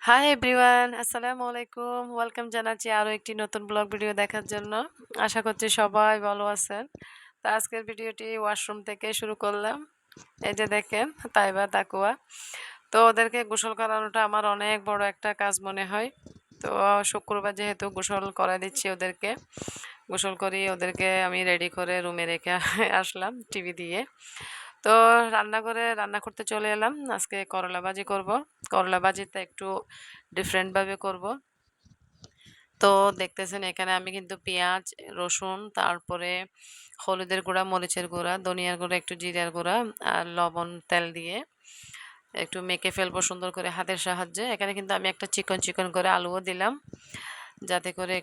Hi everyone, আসসালামু আলাইকুম। Welcome জানাচ্ছি আরও একটি নতুন ব্লগ ভিডিও দেখার জন্য। আশা করছি সবাই ভালো আছেন। তো আজকের ভিডিওটি ওয়াশরুম থেকে শুরু করলাম। এই যে দেখেন তাইবা তাকুয়া। তো ওদেরকে গোসল করানোটা আমার অনেক বড় একটা কাজ মনে হয়। তো শুক্রবার যেহেতু গোসল করা দিচ্ছি ওদেরকে, গোসল করি ওদেরকে আমি রেডি করে রুমে রেখে আসলাম টিভি দিয়ে। তো রান্না করতে চলে এলাম। আজকে করলা ভাজি করব। করলা ভাজিটা একটু ডিফারেন্টভাবে করব। তো দেখতেছেন এখানে আমি কিন্তু পেঁয়াজ, রসুন, তারপরে হলুদের গুঁড়া, মরিচের গুঁড়া, ধনিয়ার গুঁড়া, একটু জিরার গুঁড়া আর লবণ তেল দিয়ে একটু মেখে ফেলবো সুন্দর করে হাতের সাহায্যে। এখানে কিন্তু আমি একটা চিকন চিকন করে আলুও দিলাম যাতে করে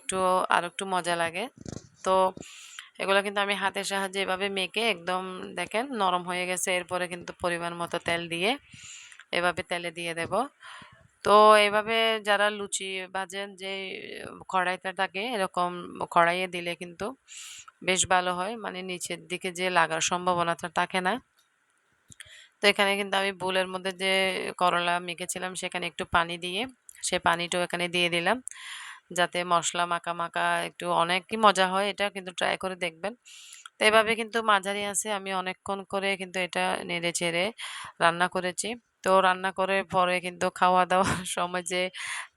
আর একটু মজা লাগে। তো এগুলো কিন্তু আমি হাতের সাহায্যে এভাবে মেখে একদম দেখেন নরম হয়ে গেছে। এরপরে কিন্তু পরিমাণ মতো তেল দিয়ে এভাবে তেলে দিয়ে দেব। তো এভাবে যারা লুচি ভাজেন যে কড়াইটা থাকে এরকম কড়াইয়ে দিলে কিন্তু বেশ ভালো হয়, মানে নিচের দিকে যে লাগার সম্ভাবনাটা থাকে না। তো এখানে কিন্তু আমি বুলের মধ্যে যে করলা মেখেছিলাম সেখানে একটু পানি দিয়ে সে পানিটাও এখানে দিয়ে দিলাম যাতে মশলা মাখা মাখা একটু অনেকই মজা হয়। এটা কিন্তু ট্রাই করে দেখবেন। তো এভাবে কিন্তু মাঝারি আছে আমি অনেকক্ষণ করে কিন্তু এটা নেড়ে চেড়ে রান্না করেছি। তো রান্না করে পরে কিন্তু খাওয়া দাওয়ার সময় যে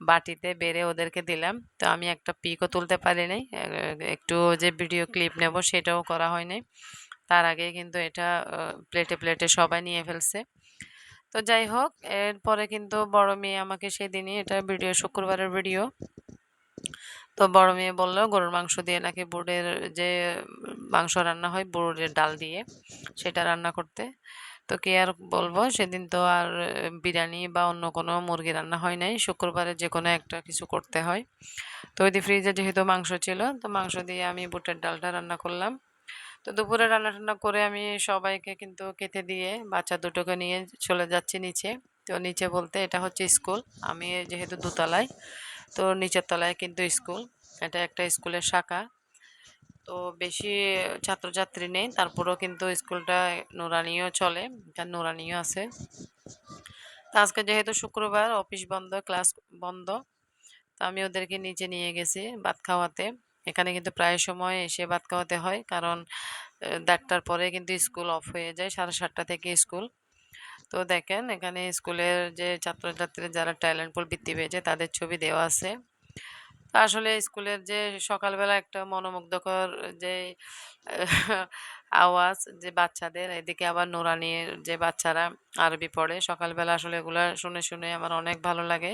বাটিতে বেড়ে ওদেরকে দিলাম। তো আমি একটা পিকও তুলতে পারি নাই, একটু যে ভিডিও ক্লিপ নেব সেটাও করা হয়নি। তার আগে কিন্তু এটা প্লেটে প্লেটে সবাই নিয়ে ফেলছে। তো যাই হোক, এরপরে কিন্তু বড় মেয়ে আমাকে সেদিনই, এটা ভিডিও শুক্রবারের ভিডিও, তো বড় মেয়ে বলল গরুর মাংস দিয়ে নাকি বুটের যে মাংস রান্না হয় বুটের ডাল দিয়ে সেটা রান্না করতে। তো কি আর বলবো, সেদিন তো আর বিরিয়ানি বা অন্য কোনো মুরগি রান্না হয় নাই, শুক্রবারে যে কোনো একটা কিছু করতে হয়। তো ওই দিয়ে ফ্রিজে যেহেতু মাংস ছিল তো মাংস দিয়ে আমি বুটের ডালটা রান্না করলাম। তো দুপুরে রান্না টান্না করে আমি সবাইকে কিন্তু খেতে দিয়ে বাচ্চা দুটোকে নিয়ে চলে যাচ্ছি নিচে। তো নিচে বলতে এটা হচ্ছে স্কুল। আমি যেহেতু দোতলায়, তো নিচের তলায় কিন্তু স্কুল। এটা একটা স্কুলের শাখা। তো বেশি ছাত্রছাত্রী নেই, তারপরেও কিন্তু স্কুলটা নুরানিও চলে, এটা নুরানিও আছে। তো আজকে যেহেতু শুক্রবার, অফিস বন্ধ, ক্লাস বন্ধ, তো আমি ওদেরকে নিচে নিয়ে গেছি ভাত খাওয়াতে। এখানে কিন্তু প্রায় সময় এসে ভাত খাওয়াতে হয়, কারণ ১:৩০টার পরে কিন্তু স্কুল অফ হয়ে যায়, ৭:৩০ থেকে স্কুল। তো দেখেন এখানে স্কুলের যে ছাত্রছাত্রী যারা ট্যালেন্ট পুল বৃত্তি পেয়েছে তাদের ছবি দেওয়া আছে। তো আসলে স্কুলের যে সকালবেলা একটা মনোমুগ্ধকর যে আওয়াজ যে বাচ্চাদের, এদিকে আবার নুরানির যে বাচ্চারা আরবি পড়ে সকালবেলা, আসলে এগুলা শুনে শুনে আমার অনেক ভালো লাগে।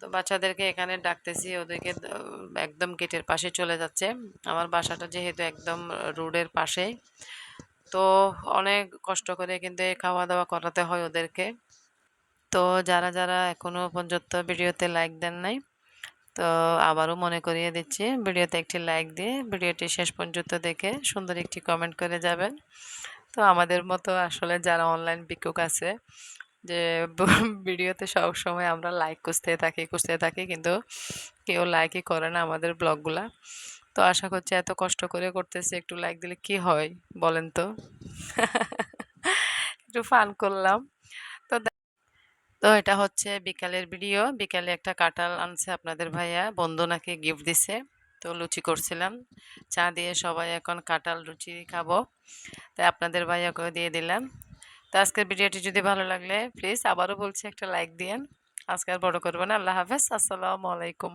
তো বাচ্চাদেরকে এখানে ডাকতেছি, ওদেরকে একদম গেটের পাশে চলে যাচ্ছে। আমার বাসাটা যেহেতু একদম রোডের পাশেই, তো অনেক কষ্ট করে কিন্তু এই খাওয়া দাওয়া করাতে হয় ওদেরকে। তো যারা যারা এখনো পর্যন্ত ভিডিওতে লাইক দেন নাই, তো আবারও মনে করিয়ে দিচ্ছি ভিডিওতে একটি লাইক দিয়ে ভিডিওটি শেষ পর্যন্ত দেখে সুন্দর একটি কমেন্ট করে যাবেন। তো আমাদের মতো আসলে যারা অনলাইন ভিক্ষুক আছে, যে ভিডিওতে সব সময় আমরা লাইক খুঁজতে থাকি কিন্তু কেউ লাইকই করে না আমাদের ব্লগগুলা। তো আশা করছি এত কষ্ট করে করতেছি, একটু লাইক দিলে কি হয় বলেন তো। একটু ফান করলাম। তো তো এটা হচ্ছে বিকালের ভিডিও। বিকালে একটা কাঁঠাল আনছে আপনাদের ভাইয়া, বন্ধু নাকি গিফট দিছে। তো লুচি করছিলাম চা দিয়ে, সবাই এখন কাঁঠাল লুচি খাবো, তাই আপনাদের ভাইয়াকেও দিয়ে দিলাম। তো আজকের ভিডিওটি যদি ভালো লাগলে প্লিজ আবারও বলছি একটা লাইক দিয়েন। আজকে আর বড় করবো না, আল্লাহ হাফেজ, আসসালামু আলাইকুম।